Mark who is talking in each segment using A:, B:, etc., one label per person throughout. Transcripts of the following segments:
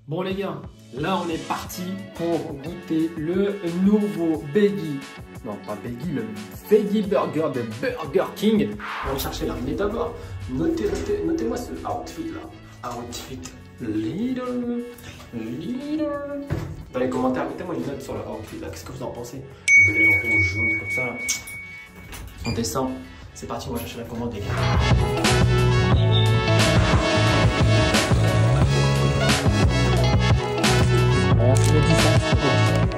A: Bon les gars, là on est parti pour goûter le nouveau Veggie. Non pas Veggie, le Veggie Burger de Burger King. On va chercher là. Mais d'abord, notez-moi ce outfit là. Outfit Lidl. Dans les commentaires, mettez-moi une note sur le outfit là. Qu'est-ce que vous en pensez? Vous avez les rouges jaunes comme ça là. On descend. C'est parti, on va chercher la commande les gars.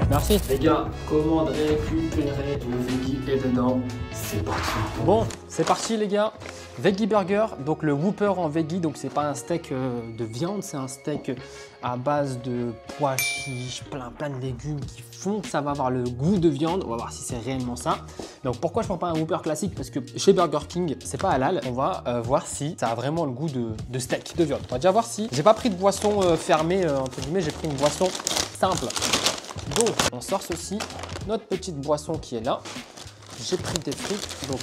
A: Merci. Les gars, commande récupérée, le Veggie est dedans. C'est parti. Bon, c'est parti les gars. Veggie Burger, donc le Whopper en Veggie, donc c'est pas un steak de viande, c'est un steak à base de pois chiches, plein de légumes qui font que ça va avoir le goût de viande. On va voir si c'est réellement ça. Donc pourquoi je prends pas un Whopper classique? Parce que chez Burger King, c'est pas halal. On va voir si ça a vraiment le goût de steak, de viande. On va déjà voir si. J'ai pas pris de boisson fermée, entre guillemets, j'ai pris une boisson simple. Donc on sort ceci, notre petite boisson qui est là. J'ai pris des frites, donc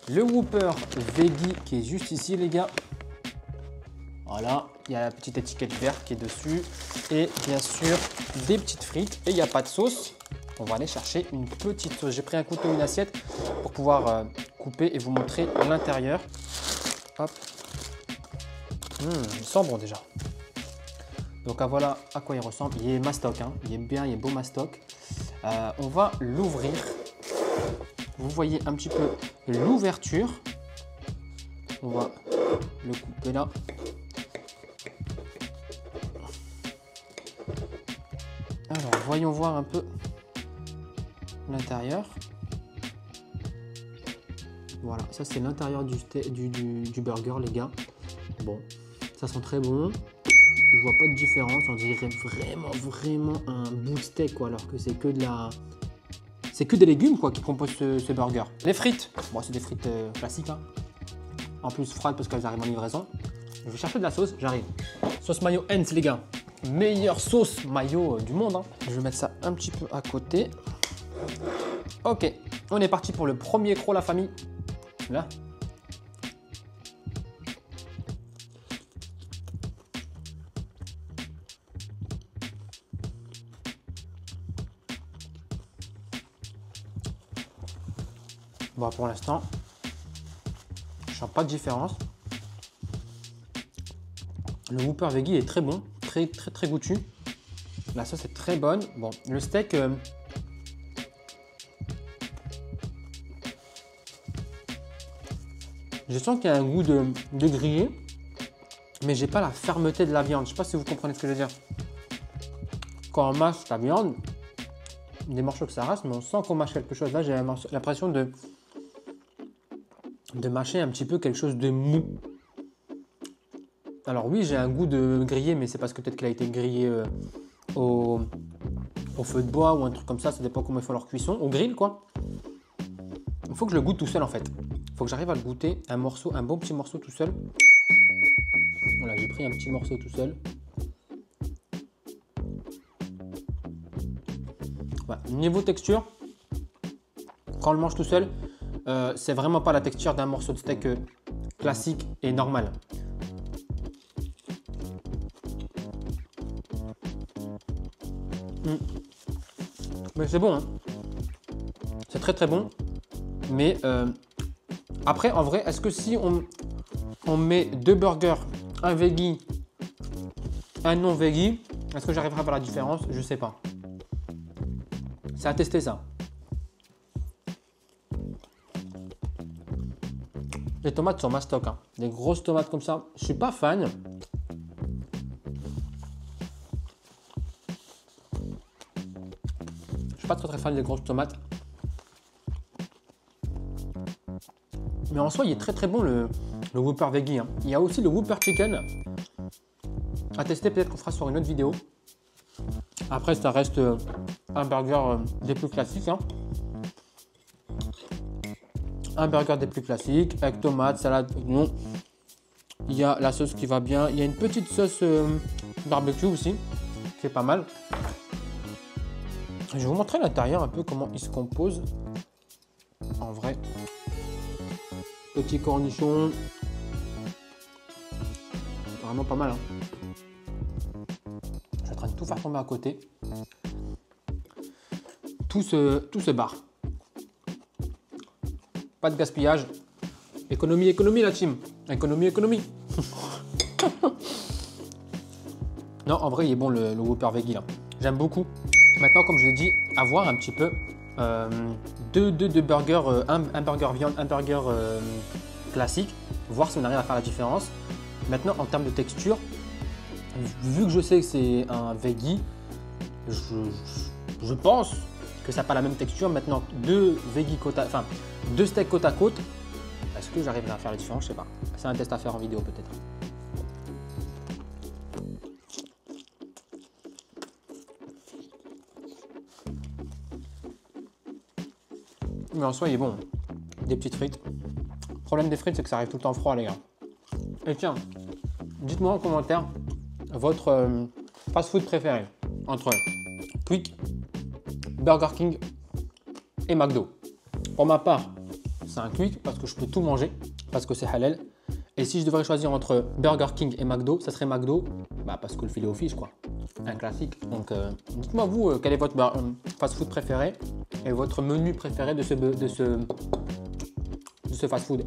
A: le Whopper Veggie qui est juste ici les gars. Voilà, il y a la petite étiquette verte qui est dessus et bien sûr des petites frites et il n'y a pas de sauce. On va aller chercher une petite sauce. J'ai pris un couteau, une assiette pour pouvoir couper et vous montrer l'intérieur. Hop, il sent bon déjà. Donc voilà à quoi il ressemble. Il est mastoc, hein. Il est bien, il est beau mastoc. On va l'ouvrir. Vous voyez un petit peu l'ouverture. On va le couper là. Alors, voyons voir un peu l'intérieur. Voilà, ça c'est l'intérieur du burger, les gars. Bon, ça sent très bon. Je vois pas de différence. On dirait vraiment un bout de steak, quoi, alors que c'est que de la... C'est que des légumes quoi, qui composent ce burger. Les frites, bon, c'est des frites classiques. Hein. En plus froides parce qu'elles arrivent en livraison. Je vais chercher de la sauce, j'arrive. Sauce mayo Heinz les gars. Meilleure sauce mayo du monde. Hein. Je vais mettre ça un petit peu à côté. Ok, on est parti pour le premier croc la famille. Là. Bon, pour l'instant, je sens pas de différence. Le Whopper Veggie est très bon, très goûtu. La sauce est très bonne. Bon, le steak, je sens qu'il y a un goût de grillé, mais j'ai pas la fermeté de la viande. Je sais pas si vous comprenez ce que je veux dire. Quand on mâche la viande, des morceaux que ça reste, mais on sent qu'on mâche quelque chose. Là, j'ai l'impression de mâcher un petit peu quelque chose de mou. Alors oui, j'ai un goût de grillé, mais c'est parce que peut-être qu'il a été grillé au feu de bois ou un truc comme ça. Ça dépend comment il faut leur cuisson. Au grill, quoi. Il faut que je le goûte tout seul, en fait. Il faut que j'arrive à le goûter. Un bon petit morceau tout seul. Voilà, j'ai pris un petit morceau tout seul. Voilà. Niveau texture, quand on le mange tout seul, c'est vraiment pas la texture d'un morceau de steak classique et normal. Mais c'est bon, hein. C'est très bon. Mais après, en vrai, est-ce que si on met deux burgers, un Veggie, un non Veggie, est-ce que j'arriverai à voir la différence? Je sais pas. C'est à tester ça. Les tomates sont mastoc, hein. Des grosses tomates comme ça. Je suis pas fan. Je suis pas très fan des grosses tomates. Mais en soi, il est très bon le Whopper Veggie. Hein. Il y a aussi le Whopper Chicken à tester. Peut-être qu'on fera sur une autre vidéo. Après, ça reste un burger des plus classiques. Hein. Un burger des plus classiques avec tomates, salade, oignon. Il y a la sauce qui va bien. Il y a une petite sauce barbecue aussi qui est pas mal. Je vais vous montrer l'intérieur un peu comment il se compose en vrai. Petit cornichon. Vraiment pas mal. Hein. tout faire tomber à côté. Tout se barre. Pas de gaspillage. Économie, économie la team. Économie, économie. Non, en vrai, il est bon le Whopper Veggie là. J'aime beaucoup. Maintenant, comme je l'ai dit, avoir un petit peu deux burgers, un burger viande, un burger classique, voir si on arrive à faire la différence. Maintenant, en termes de texture, vu que je sais que c'est un veggie, je pense que ça n'a pas la même texture. Maintenant, deux steaks côte à côte, est-ce que j'arrive à faire la différence? Je sais pas. C'est un test à faire en vidéo peut-être. Mais en soi, il est bon. Des petites frites. Le problème des frites, c'est que ça arrive tout le temps froid, les gars. Et tiens, dites-moi en commentaire votre fast-food préféré entre Quick, Burger King et McDo. Pour ma part, c'est un Quick parce que je peux tout manger, parce que c'est halal. Et si je devrais choisir entre Burger King et McDo, ça serait McDo, parce que le filet au fish, quoi. Un classique. Donc, dites-moi vous, quel est votre fast-food préféré et votre menu préféré de ce fast-food.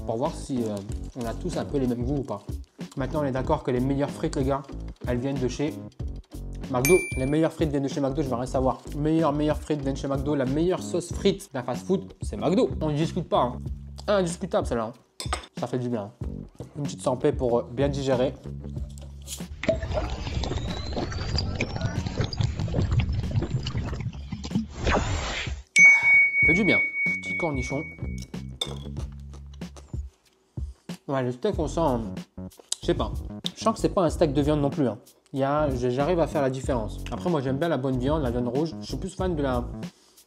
A: Pour voir si on a tous un peu les mêmes goûts ou pas. Maintenant, on est d'accord que les meilleures frites, les gars, elles viennent de chez McDo. Les meilleures frites viennent de chez McDo, je vais rien savoir. Meilleures frites viennent de chez McDo. La meilleure sauce frite d'un fast-food, c'est McDo. On ne discute pas. Hein. Indiscutable, celle-là. Ça fait du bien. Une petite santé pour bien digérer. Ça fait du bien. Petit cornichon. Ouais, le steak, on sent, je sais pas. Je sens que c'est pas un steak de viande non plus. Hein. J'arrive à faire la différence. Après, moi, j'aime bien la bonne viande, la viande rouge. Je suis plus fan de la.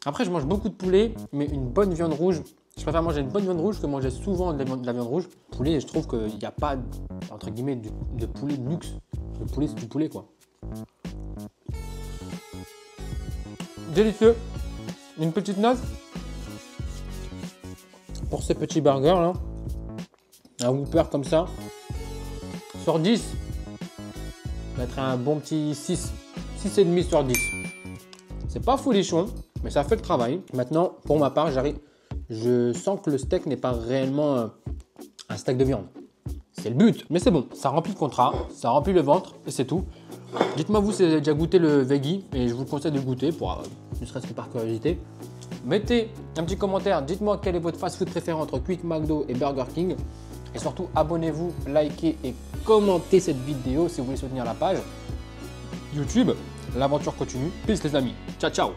A: Après, je mange beaucoup de poulet, mais une bonne viande rouge. Je préfère manger une bonne viande rouge que manger souvent de la viande rouge. Poulet, je trouve qu'il n'y a pas, entre guillemets, de poulet de luxe. Le poulet, c'est du poulet, quoi. Délicieux. Une petite note pour ces petits burgers là. Un Whopper comme ça. Sur 10, mettre un bon petit 6. 6,5 sur 10. C'est pas folichon, mais ça fait le travail. Maintenant, pour ma part, je sens que le steak n'est pas réellement un steak de viande. C'est le but, mais c'est bon. Ça remplit le contrat, ça remplit le ventre et c'est tout. Dites-moi vous si vous avez déjà goûté le veggie et je vous conseille de le goûter pour ne serait-ce que par curiosité. Mettez un petit commentaire, dites-moi quel est votre fast-food préféré entre Quick, McDo et Burger King. Et surtout, abonnez-vous, likez et commentez cette vidéo si vous voulez soutenir la page YouTube. L'aventure continue. Peace les amis. Ciao, ciao.